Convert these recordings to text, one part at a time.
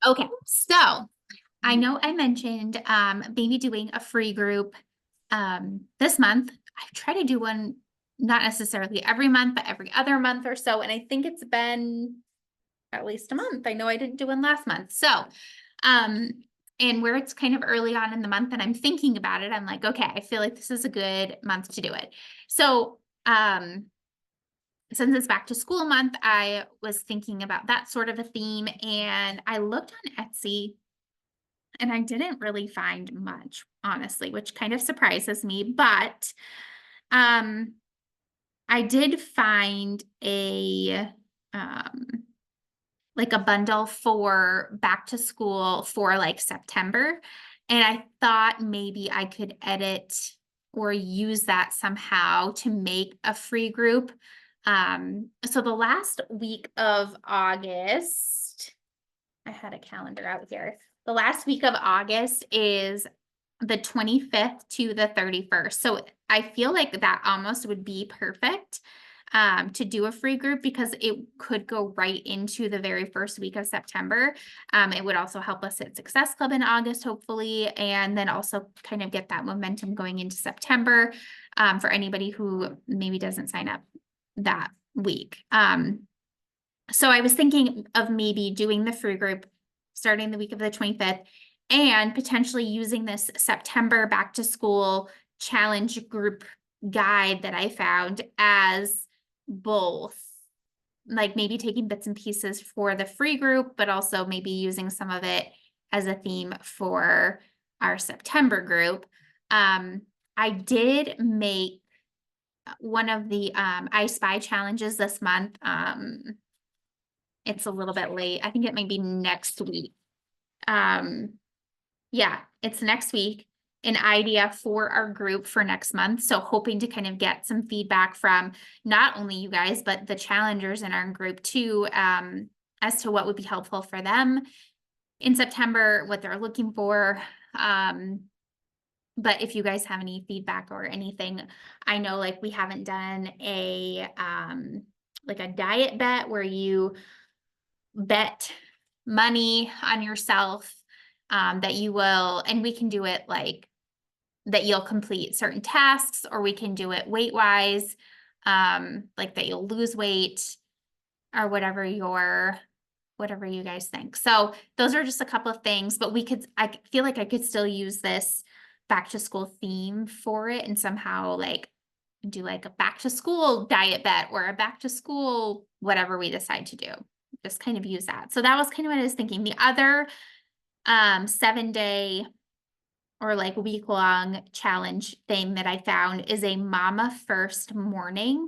Okay, so I know I mentioned maybe doing a free group this month. I try to do one not necessarily every month, but every other month or so. And I think it's been at least a month. I know I didn't do one last month. So um and where it's kind of early on in the month and I'm thinking about it, I'm like, okay, I feel like this is a good month to do it. So since it's back to school month, I was thinking about that sort of a theme and I looked on Etsy and I didn't really find much, honestly, which kind of surprises me, but um I did find a um like a bundle for back to school for like September, and I thought maybe I could edit or use that somehow to make a free group. So the last week of August, I had a calendar out here. The last week of August is the 25th to the 31st. So I feel like that almost would be perfect to do a free group because it could go right into the very first week of September. It would also help us at Success Club in August, hopefully, and then also kind of get that momentum going into September for anybody who maybe doesn't sign up that week. So I was thinking of maybe doing the free group starting the week of the 25th and potentially using this September back to school challenge group guide that I found as both, like maybe taking bits and pieces for the free group, but also maybe using some of it as a theme for our September group. I did make one of the I Spy challenges this month. It's a little bit late. I think it might be next week. Yeah, it's next week. An idea for our group for next month. So hoping to kind of get some feedback from not only you guys, but the challengers in our group too, as to what would be helpful for them in September, what they're looking for. But if you guys have any feedback or anything, I know like we haven't done like a diet bet where you bet money on yourself that you will, and we can do it like that you'll complete certain tasks, or we can do it weight wise, like that you'll lose weight or whatever you guys think. So those are just a couple of things, but I feel like I could still use this back to school theme for it and somehow like do like a back to school diet bet or a back to school, whatever we decide to do, just kind of use that. So that was kind of what I was thinking. The other 7-day or like week-long challenge thing that I found is a Mama First morning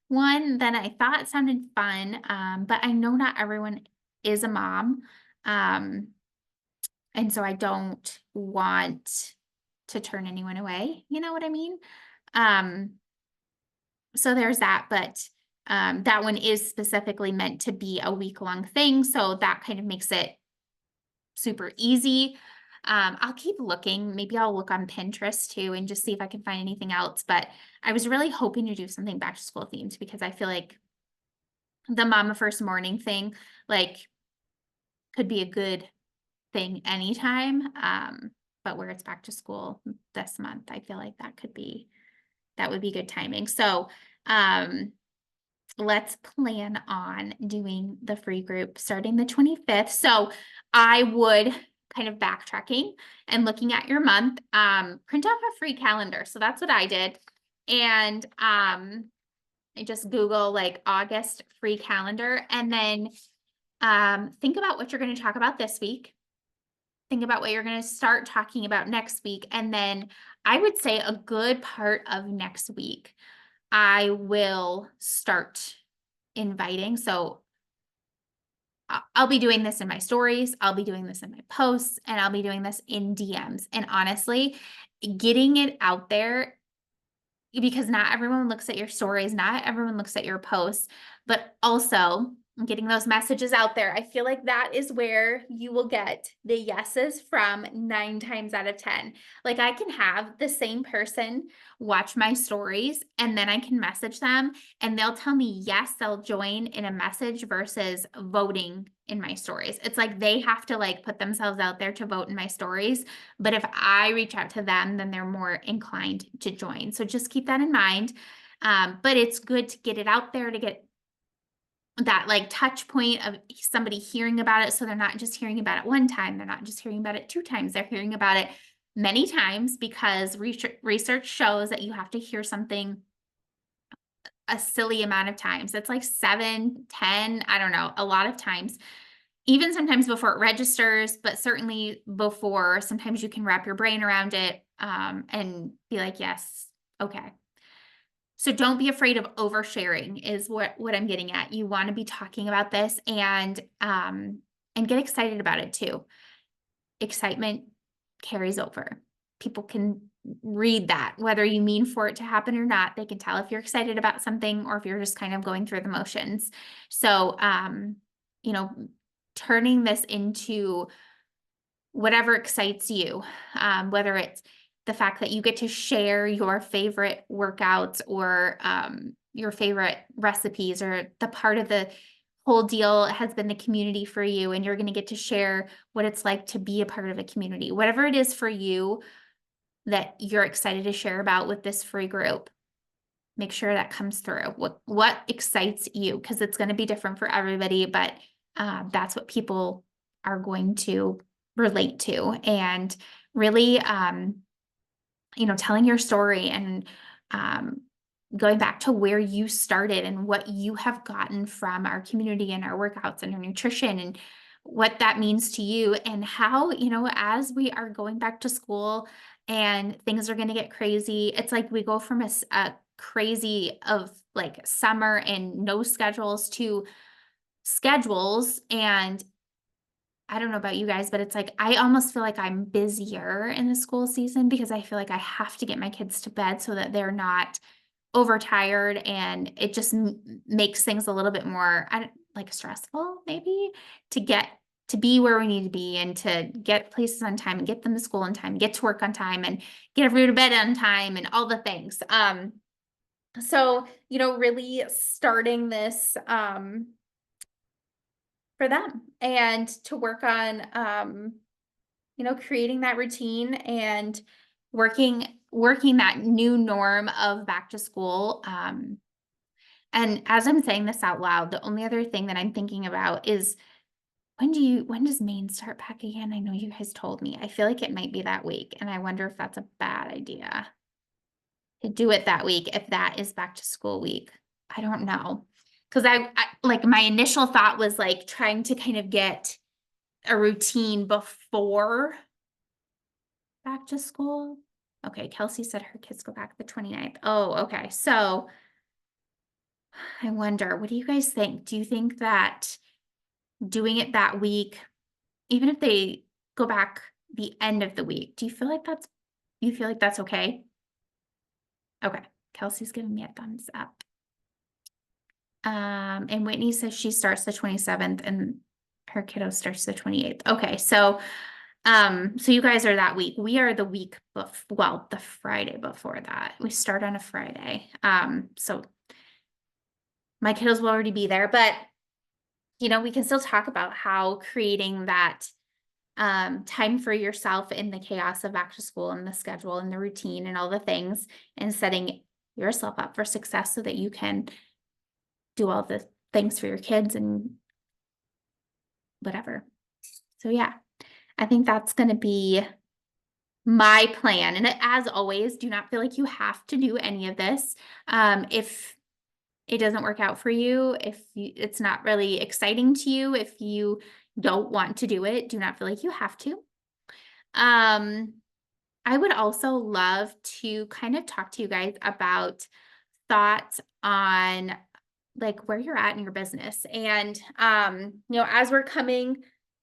one that I thought sounded fun. But I know not everyone is a mom. And so I don't want to turn anyone away. You know what I mean? Um, so there's that, but that one is specifically meant to be a week-long thing. So that kind of makes it super easy. I'll keep looking. Maybe I'll look on Pinterest too and just see if I can find anything else. But I was really hoping to do something back to school themed because I feel like the Mama First morning thing, like, could be a good thing anytime. But where it's back to school this month, I feel like that would be good timing. So, let's plan on doing the free group starting the 25th. So I would kind of backtracking and looking at your month, print off a free calendar. So that's what I did. And I just Google like August free calendar and then think about what you're going to talk about this week. Think about what you're going to start talking about next week. And then I would say a good part of next week, I will start inviting. So I'll be doing this in my stories, I'll be doing this in my posts, and I'll be doing this in DMs. And honestly, getting it out there, because not everyone looks at your stories, not everyone looks at your posts, but also getting those messages out there. I feel like that is where you will get the yeses from 9 times out of 10. Like I can have the same person watch my stories and then I can message them and they'll tell me yes, they'll join in a message versus voting in my stories. It's like they have to like put themselves out there to vote in my stories. But if I reach out to them, then they're more inclined to join. So just keep that in mind. But it's good to get it out there to get that like touch point of somebody hearing about it. So they're not just hearing about it one time. They're not just hearing about it 2 times. They're hearing about it many times because research shows that you have to hear something a silly amount of times. It's like 7, 10, I don't know, a lot of times. Even sometimes before it registers, but certainly before, sometimes you can wrap your brain around it and be like, yes, okay. So don't be afraid of oversharing is what I'm getting at. You want to be talking about this and get excited about it too. Excitement carries over. People can read that, whether you mean for it to happen or not. They can tell if you're excited about something or if you're just kind of going through the motions. So, you know, turning this into whatever excites you, whether it's the fact that you get to share your favorite workouts or your favorite recipes, or the part of the whole deal has been the community for you, and you're going to get to share what it's like to be a part of a community. Whatever it is for you that you're excited to share about with this free group, make sure that comes through. What excites you, because it's going to be different for everybody, but that's what people are going to relate to. And really, telling your story and going back to where you started and what you have gotten from our community and our workouts and our nutrition and what that means to you, and how, as we are going back to school and things are going to get crazy, it's like we go from a crazy of like summer and no schedules to schedules. And I don't know about you guys, but it's like I almost feel like I'm busier in the school season because I feel like I have to get my kids to bed so that they're not overtired, and it just makes things a little bit more like stressful maybe to get to be where we need to be and to get places on time and get them to school on time, get to work on time and get everybody to bed on time and all the things. So, really starting this for them and to work on creating that routine and working that new norm of back to school. And as I'm saying this out loud, the only other thing that I'm thinking about is when does Maine start back again? I know you guys told me. I feel like it might be that week, and I wonder if that's a bad idea to do it that week if that is back to school week. I don't know. Because I like my initial thought was like trying to kind of get a routine before back to school. Okay, Kelsey said her kids go back the 29th. Oh, okay. So I wonder, what do you guys think? Do you think that doing it that week, even if they go back the end of the week, do you feel like that's okay? Okay. Kelsey's giving me a thumbs up. And Whitney says she starts the 27th and her kiddo starts the 28th. Okay, so you guys are that week. We are the week before, the Friday before that. We start on a Friday. So my kiddos will already be there, but we can still talk about how creating that time for yourself in the chaos of back to school and the schedule and the routine and all the things, and setting yourself up for success so that you can do all the things for your kids and whatever. So yeah, I think that's going to be my plan. And as always, do not feel like you have to do any of this. If it doesn't work out for you, if it's not really exciting to you, if you don't want to do it, do not feel like you have to. I would also love to kind of talk to you guys about thoughts on like where you're at in your business. And, as we're coming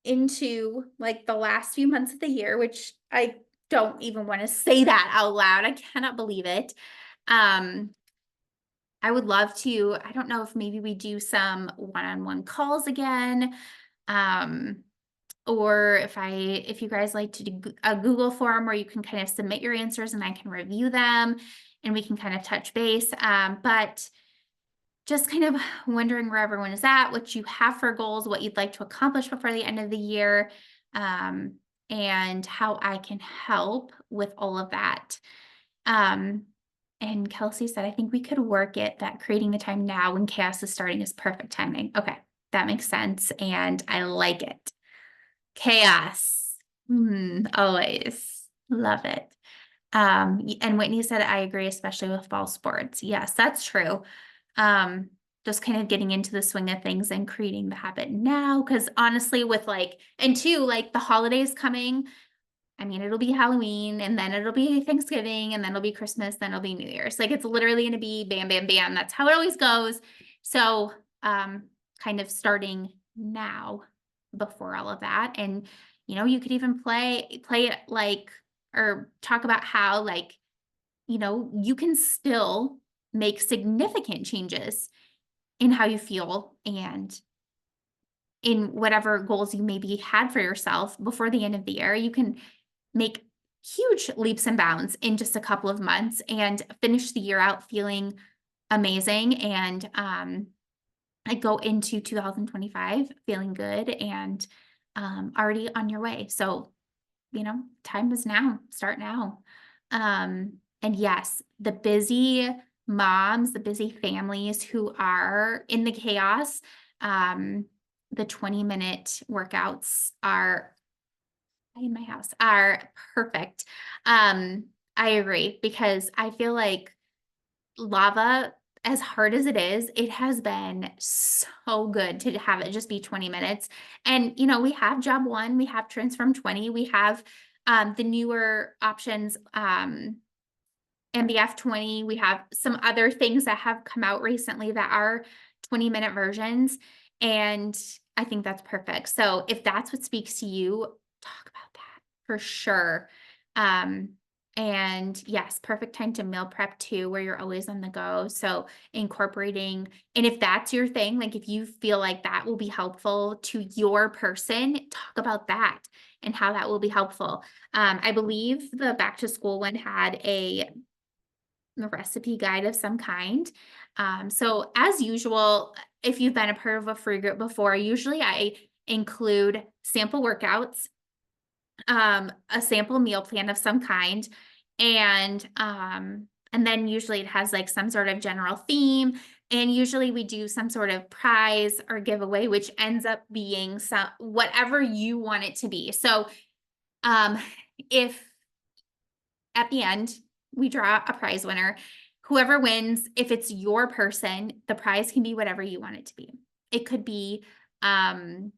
into like the last few months of the year, which I don't even want to say that out loud. I cannot believe it. I would love to, I don't know if maybe we do some one-on-one calls again. Um, or if you guys like to do a Google form where you can kind of submit your answers and I can review them and we can kind of touch base. But just kind of wondering where everyone is at, what you have for goals, what you'd like to accomplish before the end of the year, um, and how I can help with all of that. Um, and Kelsey said, I think we could work it that creating the time now when chaos is starting is perfect timing. Okay, that makes sense. And I like it. Chaos. Always love it. And Whitney said, I agree, especially with fall sports. Yes, that's true. Um, just kind of getting into the swing of things and creating the habit now. Cause honestly, with like, and two, like the holidays coming, I mean, it'll be Halloween and then it'll be Thanksgiving and then it'll be Christmas, then it'll be New Year's. Like it's literally going to be bam, bam, bam. That's how it always goes. So, kind of starting now before all of that. And, you could even play it like, or talk about how like, you can still make significant changes in how you feel and in whatever goals you maybe had for yourself before the end of the year. You can make huge leaps and bounds in just a couple of months and finish the year out feeling amazing and I go into 2025 feeling good and already on your way. So, time is now. Start now. And yes, the busy moms, the busy families who are in the chaos, the 20-minute workouts are in my house are perfect. I agree because I feel like lava, as hard as it is, it has been so good to have it just be 20 minutes. And, we have job one, we have transform 20, we have the newer options, MBF 20, we have some other things that have come out recently that are 20-minute versions. And I think that's perfect. So if that's what speaks to you, talk about that for sure. Um, and yes, perfect time to meal prep too, where you're always on the go. So incorporating, and if that's your thing, like if you feel like that will be helpful to your person, talk about that and how that will be helpful. I believe the back to school one had a recipe guide of some kind. So as usual, if you've been a part of a free group before, usually I include sample workouts, a sample meal plan of some kind, and then usually it has like some sort of general theme. And usually we do some sort of prize or giveaway, which ends up being some whatever you want it to be. So um, if at the end, we draw a prize winner. Whoever wins, if it's your person, the prize can be whatever you want it to be. It could be some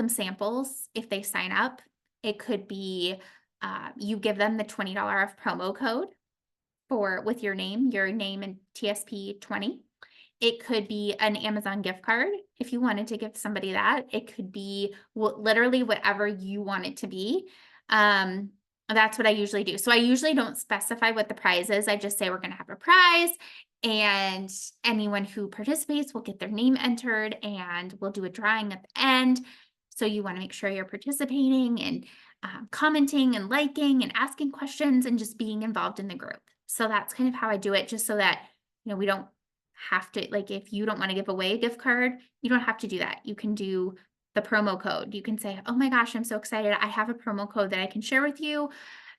samples if they sign up. It could be you give them the $20 off promo code with your name and TSP 20. It could be an Amazon gift card if you wanted to give somebody that. It could be literally whatever you want it to be. That's what I usually do. So I usually don't specify what the prize is. I just say we're going to have a prize and anyone who participates will get their name entered and we'll do a drawing at the end. So you want to make sure you're participating and commenting and liking and asking questions and just being involved in the group. So that's kind of how I do it, just so that, we don't have to, like, if you don't want to give away a gift card, you don't have to do that. You can do the promo code. You can say, oh my gosh, I'm so excited. I have a promo code that I can share with you.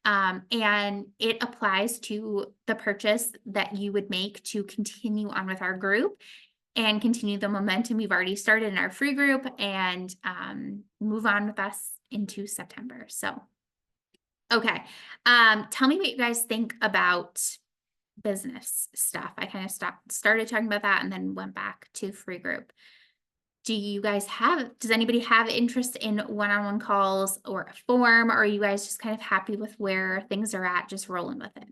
And it applies to the purchase that you would make to continue on with our group and continue the momentum we've already started in our free group and move on with us into September. So, okay. Tell me what you guys think about business stuff. I kind of started talking about that and then went back to free group. Does anybody have interest in one-on-one calls or a form, or are you guys just kind of happy with where things are at, just rolling with it?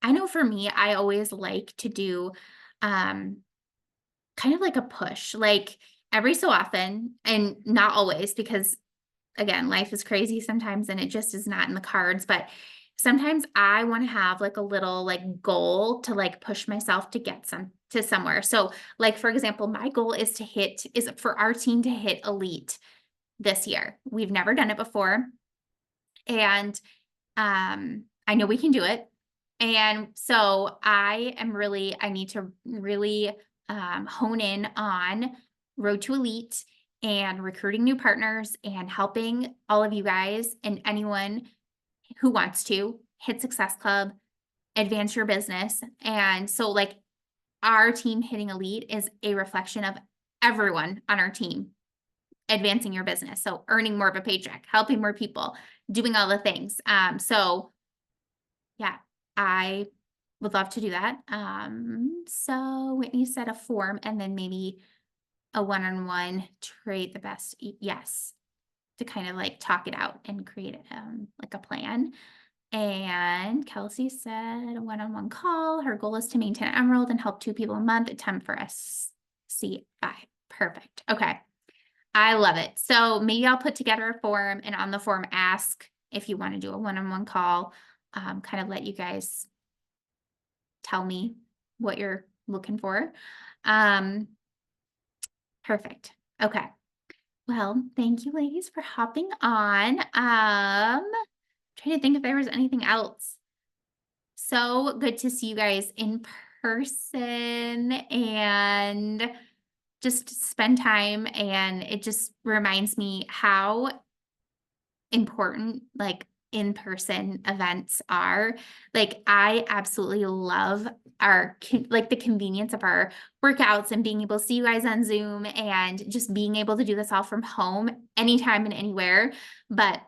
I know for me, I always like to do kind of like a push, like every so often, and not always because again, life is crazy sometimes and it just is not in the cards, but sometimes I want to have like a little like goal to like push myself to get to somewhere. So like, for example, my goal is for our team to hit elite this year. We've never done it before. And I know we can do it. And so I need to really hone in on Road to Elite and recruiting new partners and helping all of you guys and anyone who wants to hit Success Club, advance your business. And so like our team hitting elite is a reflection of everyone on our team advancing your business. So earning more of a paycheck, helping more people, doing all the things. So yeah, I would love to do that. So Whitney said a form and then maybe a one-on-one to create the best. Yes. To kind of like talk it out and create like a plan. And Kelsey said a one-on-one call. Her goal is to maintain Emerald and help 2 people a month, attempt for SC5. Perfect. Okay. I love it. So maybe I'll put together a form and on the form ask if you want to do a one-on-one call, kind of let you guys tell me what you're looking for. Perfect. Okay. Well, thank you ladies for hopping on. Trying to think if there was anything else. So good to see you guys in person and just spend time. And it just reminds me how important like in-person events are. Like I absolutely love like the convenience of our workouts and being able to see you guys on Zoom and just being able to do this all from home anytime and anywhere. But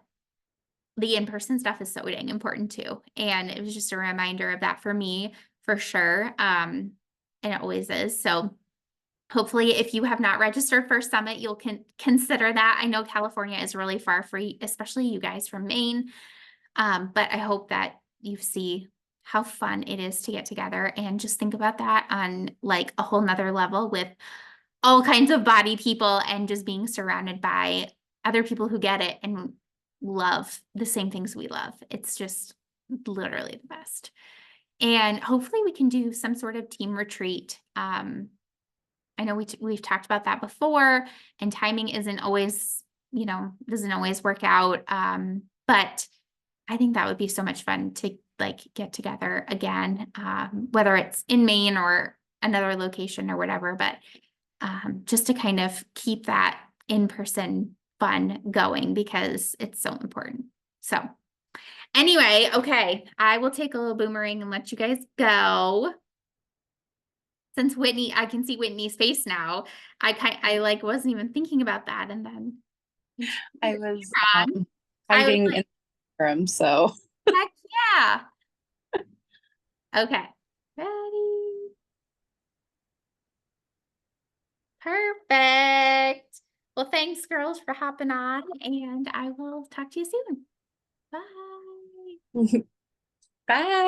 the in-person stuff is so dang important too. And it was just a reminder of that for me for sure. And it always is. So hopefully if you have not registered for Summit, you'll consider that. I know California is really far for you, especially you guys from Maine. But I hope that you see how fun it is to get together and just think about that on like a whole nother level with all kinds of body people and just being surrounded by other people who get it and love the same things we love. It's just literally the best. And hopefully we can do some sort of team retreat. I know we've talked about that before and timing isn't always, doesn't always work out. But I think that would be so much fun to like get together again, whether it's in Maine or another location or whatever, but just to kind of keep that in-person fun going because it's so important. So anyway, okay, I will take a little boomerang and let you guys go. Since Whitney, I can see Whitney's face now. I like wasn't even thinking about that, and then I was I was hiding like, in the room, so heck yeah. Okay, ready. Perfect. Well, thanks, girls, for hopping on, and I will talk to you soon. Bye. bye.